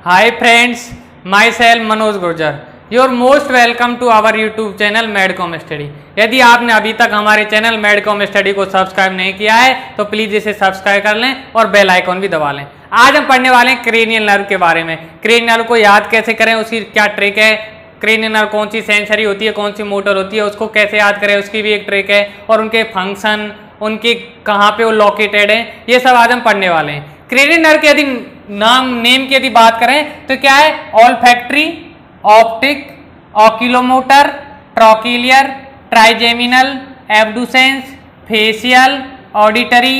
Hi friends, myself Manoj Gurjar. You're most welcome to our YouTube channel Medcom study. यदि आपने अभी तक हमारे चैनल मेडकॉम स्टडी को सब्सक्राइब नहीं किया है तो प्लीज इसे सब्सक्राइब कर लें और बेल आइकॉन भी दबा लें। आज हम पढ़ने वाले हैं क्रेनियल नर्व के बारे में। क्रेनियल नर्व को याद कैसे करें, उसकी क्या ट्रिक है, क्रेनियल नर्व कौन सी सेंसरी होती है, कौन सी मोटर होती है, उसको कैसे याद करें, उसकी भी एक ट्रिक है, और उनके फंक्शन, उनकी कहाँ पे वो लोकेटेड है, ये सब आज हम पढ़ने वाले हैं। क्रेनियल नर्व के यदि नेम की यदि बात करें तो क्या है, olfactory, optic, oculomotor, trochlear, trigeminal, abducens, facial, auditory,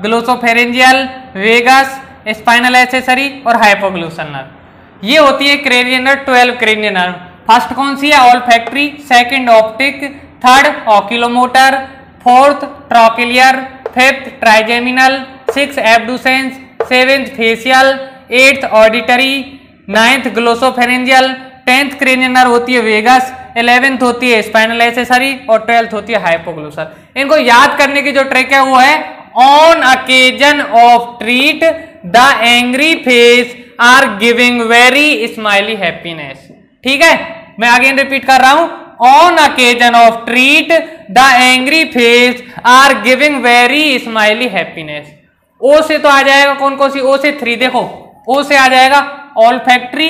glossopharyngeal, vagus, spinal accessory और हाइपोग्लूसल नर्व। ये होती है cranial nerve, 12 cranial nerve. First कौन सी है, olfactory, second optic, third oculomotor, fourth trochlear, fifth trigeminal, six abducens, seventh facial, eighth auditory, ninth glossopharyngeal, 10th cranial nerve होती है vagus, 11th होती है स्पाइनल एक्सेसरी और 12th होती है हाइपोग्लूसल। इनको याद करने की जो ट्रिक है वो है, on occasion of treat the angry face are giving very smiley happiness. ठीक है, मैं अगेन रिपीट कर रहा हूं, on occasion of treat the angry face are giving very smiley happiness. ओ से तो आ जाएगा कौन कौन सी, ओ से 3 देखो, ओ से आ जाएगा ऑल्फैक्टरी,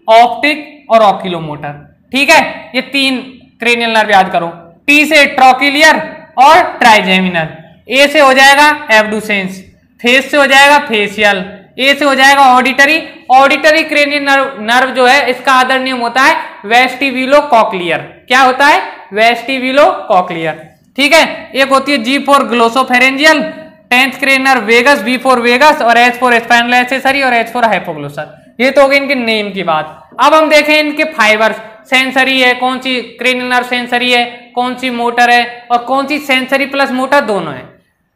ऑप्टिक और ऑक्यूलोमोटर। ठीक है, ये 3 क्रेनियल नर्व याद करो। टी से ट्रॉकिलियर और ट्राइजेमिनल, ए से हो जाएगा एब्डुसेंस, फेस से हो जाएगा फेशियल, ए से हो जाएगा ऑडिटरी। ऑडिटरी क्रेनियल नर्व जो है इसका अदर नेम होता है वेस्टिब्यूलो कॉक्लियर। क्या होता है, वेस्टिब्यूलो कॉक्लियर। ठीक है, एक होती है G for glossopharyngeal, 10th cranial nerve vagus, B for vagus और एच फॉर स्पाइनल एक्सेसरी और एच फॉर हाइपोग्लूसल। ये तो हो गई इनके नेम की बात। अब हम देखें इनके फाइबर्स, सेंसरी है, कौन सी क्रेनियल नर्व सेंसरी है, कौन सी मोटर है और कौन सी सेंसरी प्लस मोटर दोनों है।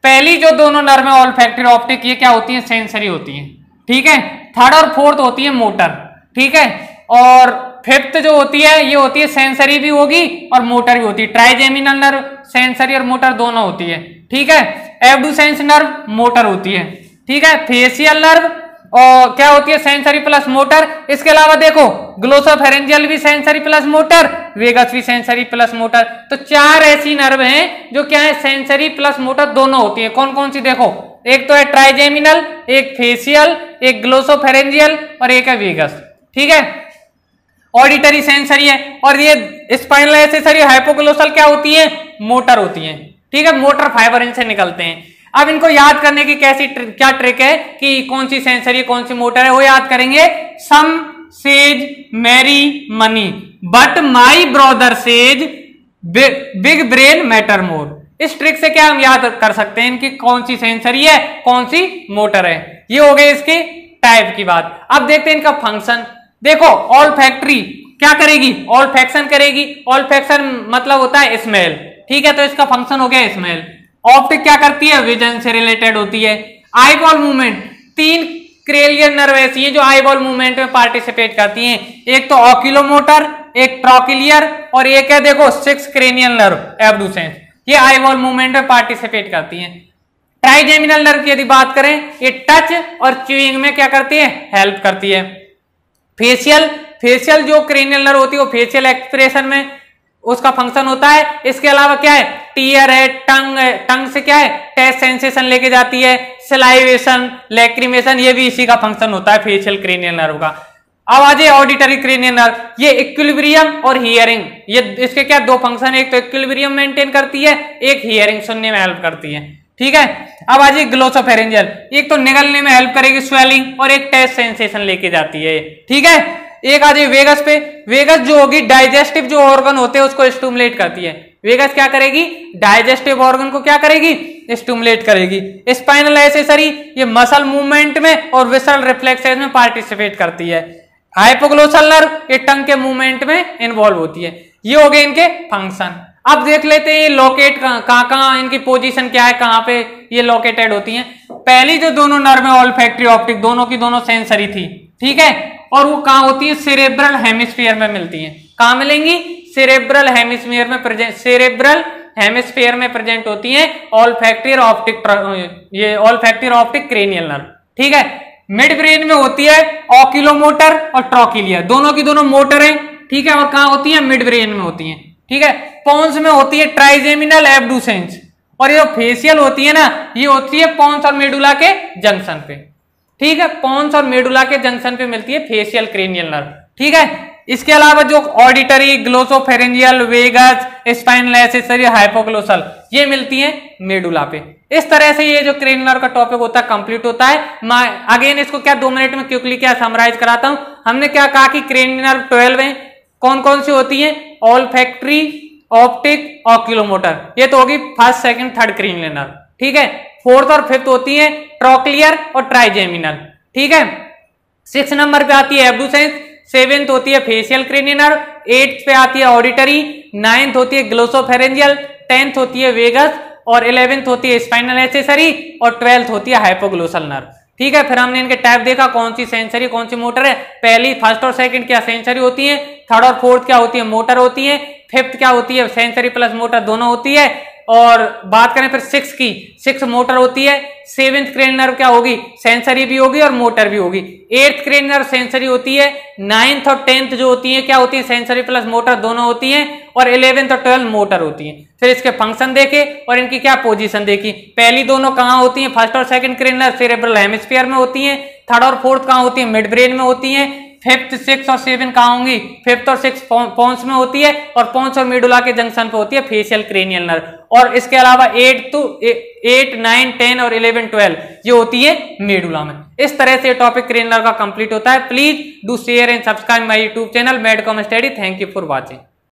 पहली जो दोनों नर्व है ऑल्फैक्टरी ऑप्टिक, ये क्या होती है, सेंसरी होती है। ठीक है, थर्ड और फोर्थ होती है मोटर। ठीक है, और फिफ्थ जो होती है ये होती है सेंसरी भी होगी और मोटर भी होती है। ट्राइजेमिनल नर्व सेंसरी और मोटर दोनों होती है। ठीक है, एब्डुसेंस नर्व मोटर होती है। ठीक है, फेशियल नर्व और क्या होती है, सेंसरी प्लस मोटर। इसके अलावा देखो ग्लोसोफेरेंजियल भी सेंसरी प्लस मोटर, वेगस भी सेंसरी प्लस मोटर। तो 4 ऐसी नर्व हैं जो क्या है, सेंसरी प्लस मोटर दोनों होती है। कौन कौन सी देखो, एक तो है ट्राइजेमिनल, एक फेशियल, एक ग्लोसोफेरेंजियल और एक है वेगस। ठीक है, ऑडिटरी सेंसरी है और ये स्पाइनल एक्सेसरी हाइपोग्लोसल क्या होती है, मोटर होती है। ठीक है, मोटर फाइबर इनसे निकलते हैं। अब इनको याद करने की क्या ट्रिक है कि कौन सी सेंसरी कौन सी मोटर है, वो याद करेंगे। Some says marry money but my brother says big brain matter more. इस ट्रिक से क्या हम याद कर सकते हैं इनकी कौन सी सेंसरी है कौन सी मोटर है। ये हो गई इसकी टाइप की बात। अब देखते हैं इनका फंक्शन। देखो ऑल्फैक्टरी क्या करेगी, ऑल्फैक्शन करेगी। ऑल्फैक्शन मतलब होता है स्मेल। ठीक है, तो इसका फंक्शन हो गया स्मेल। ऑप्टिक क्या करती है, विजन से रिलेटेड होती है। आईबॉल मूवमेंट, 3 क्रेनियल नर्व ऐसी हैं जो आईबॉल मूवमेंट में पार्टिसिपेट करती हैं। एक तो ऑक्यूलोमोटर, एक ट्रॉकिलियर और एक है देखो 6 क्रेनियल नर्व एब्डुसेंस, ये आईबॉल मूवमेंट में पार्टिसिपेट करती हैं। ट्राइजेमिनल नर्व की यदि बात करें, ये टच और च्यूइंग में क्या करती है, हेल्प करती है। फेशियल जो क्रेनियल नर्व होती है वो फेशियल एक्सप्रेशन में उसका फंक्शन होता है। इसके अलावा क्या है, टीयर है, टंग से क्या है, टेस्ट सेंसेशन लेके जाती है, सलाइवेशन, लैक्रिमेशन, ये भी इसी का फंक्शन होता है फेशियल क्रेनियल नर्व का। अब आ जाए ऑडिटरी क्रेनियल नर्व, ये इक्विलिब्रियम और हियरिंग, ये इसके क्या 2 फंक्शन है, एक तो इक्विलिब्रियम मेंटेन करती है, एक हियरिंग सुनने में हेल्प करती है। ठीक है, अब आ जाए ग्लोसोफेरेंजियल, एक तो निगलने में हेल्प करेगी स्वेलिंग और एक टेस्ट सेंसेशन लेके जाती है। ठीक है, एक आ जाए वेगस पे। वेगस जो होगी डाइजेस्टिव जो ऑर्गन होते हैं उसको स्टिमुलेट करती है। वेगस क्या करेगी, डाइजेस्टिव ऑर्गन को क्या करेगी, स्टिमुलेट करेगी। स्पाइनल एक्सेसरी ये मसल मूवमेंट में और विसरल रिफ्लेक्सेस में पार्टिसिपेट करती है। हाइपोग्लोसल नर्व ये टंग के मूवमेंट में इन्वॉल्व होती है। ये हो गए इनके फंक्शन। अब देख लेते हैं ये लोकेट कहाँ इनकी पोजीशन क्या है, कहाँ पे ये लोकेटेड होती हैं। पहली जो दोनों नर्व है ऑल्फैक्टरी ऑप्टिक, दोनों की दोनों सेंसरी थी। ठीक है, और वो कहाँ होती है, सेरेब्रल हेमिस्फीयर में मिलती हैं। कहाँ मिलेंगी, सेरेब्रल हेमिस्फीयर में प्रेजेंट, सेरेब्रल हेमिस्फीयर में प्रेजेंट होती हैं ऑल्फैक्टरी ऑप्टिक, ये ऑल्फैक्टरी ऑप्टिक क्रेनियल नर्व। ठीक है, मिड ब्रेन में होती है ऑक्यूलोमोटर और ट्रोकिलिया, दोनों की दोनों मोटर है, ठीक है, और कहां होती है? मिड ब्रेन में होती है, ठीक है। पोन्स में होती है ट्राइजेमिनल एब्डुसेंस, और ये जो फेशियल होती है ना, ये होती है पोन्स और मेडुला के जंक्शन पे, ठीक है। पोन्स और मेडुला के जंक्शन पे मिलती है फेशियल क्रेनियल नर्व, ठीक है। इसके अलावा जो auditory, glossopharyngeal, vagus, spinal accessory, hypoglossal, ये मिलती है मेडुला पे। इस तरह से ये जो क्रेनियल नर्व का टॉपिक होता है कंप्लीट होता है। अगेन इसको क्या 2 मिनट में क्विकली क्या समराइज कराता हूं। हमने क्या कहा कि क्रेनियल नर्व 12 है, कौन कौन सी होती है? ऑल्फैक्टरी, ऑप्टिक, ऑक्यूलोमोटर, ये तो होगी first, second, third cranial nerve, ठीक है। फोर्थ और फिफ्थ होती है ट्रोक्लियर और ट्राइजेमिनल, ठीक है। 6 नंबर पे आती है एब्डुसेंस, 7th होती है फेशियल क्रेनियल नर्व, 8th पे आती है ऑडिटरी, 9th होती है ग्लोसोफेरेंजियल, 10th होती है वेगस, और 11th होती है स्पाइनल एक्सेसरी, और 12th होती है हाइपोग्लोसल नर्व, ठीक है। फिर हमने इनके टाइप देखा, कौन सी सेंसरी कौन सी मोटर है। पहली, फर्स्ट और सेकंड क्या सेंसरी होती है, थर्ड और फोर्थ क्या होती है? मोटर होती है, फिफ्थ क्या होती है? सेंसरी प्लस मोटर दोनों होती है। और बात करें फिर 6 की, 6 मोटर होती है। 7th क्रेनियल नर्व क्या होगी? सेंसरी भी होगी और मोटर भी होगी। 8th क्रेनियल नर्व सेंसरी होती है। 9th और 10th जो होती है क्या होती है? सेंसरी प्लस मोटर दोनों होती हैं। और 11th और 12th मोटर होती है। फिर इसके फंक्शन देखे और इनकी क्या पोजीशन देखी। पहली दोनों कहां होती है? फर्स्ट और second cranial nerve cerebral hemisphere में होती है। थर्ड और फोर्थ कहां होती है? मिड ब्रेन में होती है। 5th, 6th और 7th कहां होंगी? 5th और 6th पोन्स में होती है, और पोन्स और मेडुला के जंक्शन पे होती है फेशियल क्रेनियल नर्व। और इसके अलावा 8, 9, 10 और 11, 12 ये होती है मेडुला में। इस तरह से टॉपिक क्रेनियल नर्व का कंप्लीट होता है। Please do share and subscribe my YouTube channel Medcom study. Thank you for watching.